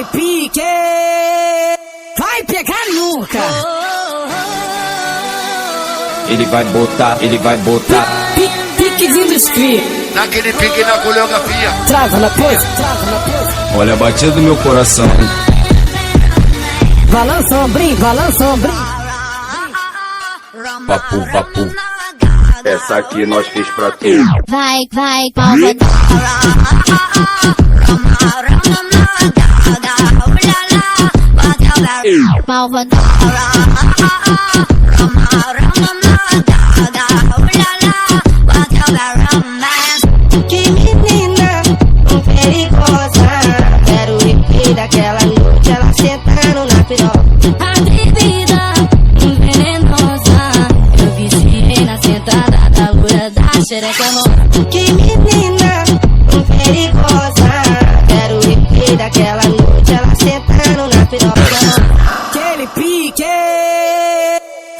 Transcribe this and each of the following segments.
Aquele pique vai pegar nunca. Ele vai botar. Piquezinho dos cria. Naquele pique na coreografia. Trava na pose. Olha a batida do meu coração. Balança o ombrinho. Papu. Essa aqui nós fez pra tu. Vai, palma. Palma. Que menina perigosa. Quero ir daquela noite, ela sentando na piroca. Atrevida, venenosa. Eu viciei na sentada da loura da xereca nova. Que menina perigosa. Quero ir daquela noite, ela sentando na piroca. Aquele pique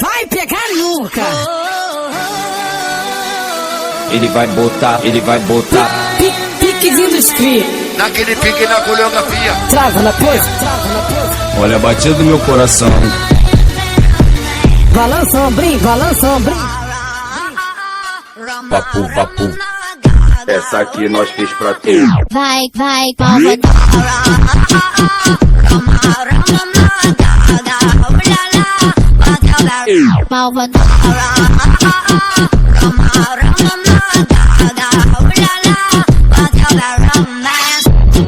vai pegar nunca. Ele vai botar. Piquezinho dos cria. Naquele pique na coreografia. Trava na pose. Olha a batida do meu coração. Balança o ombrinho. Papu. Essa aqui nós fez pra tu. Vai, palma. Palma.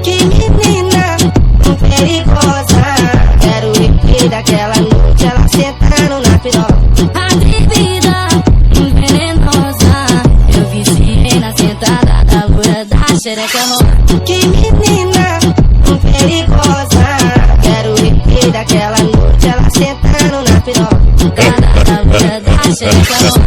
Que menina perigosa. Quero ir daquela noite, ela sentando na piroca. Atrevida, venenosa. Eu viciei na sentada da loura da xereca nova. Que menina perigosa. Quero ir daquela noite, ela sentando na piroca. Da loura da xereca nova.